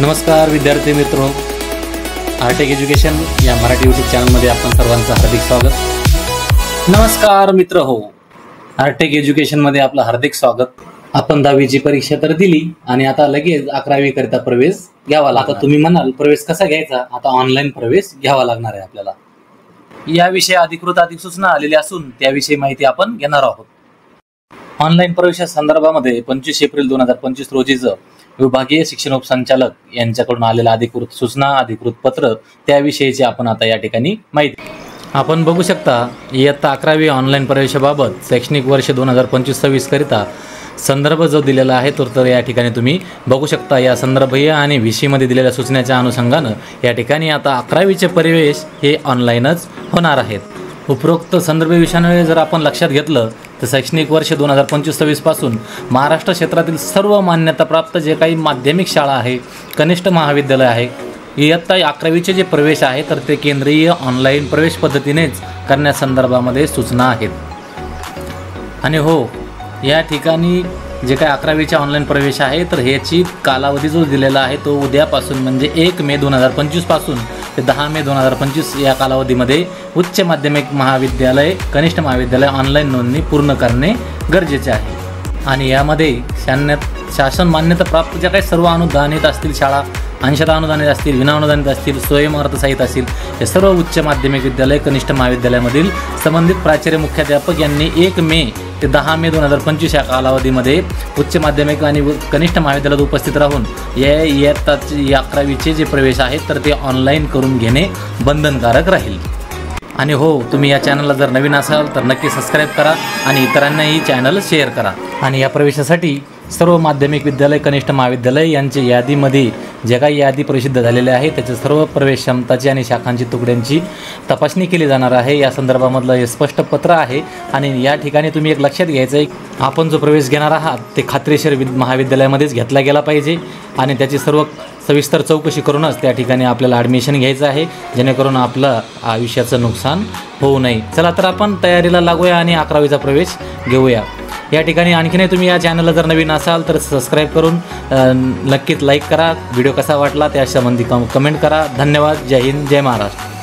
नमस्कार विद्यार्थी मित्रो, आर्टेक एज्युकेशन या मराठी यूट्यूब चॅनलमध्ये आपण सर्वांचं हार्दिक स्वागत। नमस्कार मित्र हो, आर्टेक एज्युकेशनमध्ये आपलं हार्दिक स्वागत। आपण 10वीची परीक्षा तर दिली आणि आता लगेच 11वी करिता प्रवेश घ्यावा लागला। आता तुम्ही म्हणाल प्रवेश कसा घ्यायचा? आता ऑनलाईन प्रवेश घ्यावा लागणार आहे आपल्याला। याविषयी अधिकृत अधिसूचना आलेली असून त्याविषयी माहिती आपण घेणार आहोत। ऑनलाईन प्रवेशासंदर्भामध्ये 25 एप्रिल 2025 रोजीचं विभागीय शिक्षण उपसंचालक यांच्याकडून आलेला अधिकृत सूचना, अधिकृत पत्र, त्याविषयीची आपण आता या ठिकाणी माहिती आपण बघू शकता। इयत्ता 11वी ऑनलाईन प्रवेशाबाबत शैक्षणिक वर्ष 2025-26 करिता संदर्भ जो दिलेला आहे तर या ठिकाणी तुम्ही बघू शकता। या संदर्भीय आणि विषयमध्ये दिलेल्या सूचनेच्या अनुषंगाने या ठिकाणी आता 11वीचे प्रवेश हे ऑनलाईनच होणार आहेत। उपरोक्त संदर्भ विषयाने जर आपण लक्षात घेतलं तर शैक्षणिक वर्ष 2025-26 पासून महाराष्ट्र क्षेत्रातील सर्व मान्यताप्राप्त जे काही माध्यमिक शाळा आहे, कनिष्ठ महाविद्यालय आहे, इयत्ता 11वीचे जे प्रवेश आहे तर ते केंद्रीय ऑनलाईन प्रवेश पद्धतीनेच करण्यासंदर्भामध्ये सूचना आहेत। आणि हो, या ठिकाणी जे काही 11वीचे ऑनलाईन प्रवेश आहे तर ह्याची कालावधी जो दिलेला आहे तो उद्यापासून म्हणजे 1 मे 2025 पासून ते 10 मे 2025 या कालावधीमध्ये उच्च माध्यमिक महाविद्यालय, कनिष्ठ महाविद्यालय ऑनलाईन नोंदणी पूर्ण करणे गरजेचे आहे। आणि यामध्ये शासन मान्यता प्राप्त ज्या काही सर्व अनुदानित असतील शाळा, अंशतः अनुदानित असतील, विनाअनुदानित असतील, स्वयंअर्थसहित असतील, हे सर्व उच्च माध्यमिक विद्यालय, कनिष्ठ महाविद्यालयामधील संबंधित प्राचार्य, मुख्याध्यापक यांनी 1 मे ते 10 मे 2025 या कालावधीमध्ये उच्च माध्यमिक आणि कनिष्ठ महाविद्यालयात उपस्थित राहून या इयत्ताचे 11वीचे जे प्रवेश आहेत तर ते ऑनलाईन करून घेणे बंधनकारक राहील। आणि हो, तुम्ही या चॅनलला जर नवीन असाल तर नक्की सबस्क्राईब करा आणि इतरांनाही चॅनल शेअर करा। आणि या प्रवेशासाठी सर्व माध्यमिक विद्यालय, कनिष्ठ महाविद्यालय यांच्या यादीमध्ये जे काही यादी प्रसिद्ध झालेले आहे त्याच्या सर्व प्रवेश क्षमताची आणि शाखांची तुकड्यांची तपासणी केली जाणार आहे। या संदर्भामधलं हे स्पष्ट पत्र आहे। आणि या ठिकाणी तुम्ही एक लक्षात घ्यायचं आहे, आपण जो प्रवेश घेणार आहात ते खात्रीशीर महाविद्यालयामध्येच घेतला गेला पाहिजे आणि त्याची सर्व सविस्तर चौकशी करूनच त्या ठिकाणी आपल्याला ॲडमिशन घ्यायचं आहे, जेणेकरून आपलं आयुष्याचं नुकसान होऊ नये। चला तर आपण तयारीला लागूया आणि 11वीचा प्रवेश घेऊया। या ठिकाणी आणखीनही तुम्ही या चॅनलला जर नवीन असाल तर सबस्क्राईब करून नक्कीच लाईक करा। व्हिडिओ कसा वाटला त्या संबंधी कमेंट करा। धन्यवाद। जय हिंद, जय महाराष्ट्र।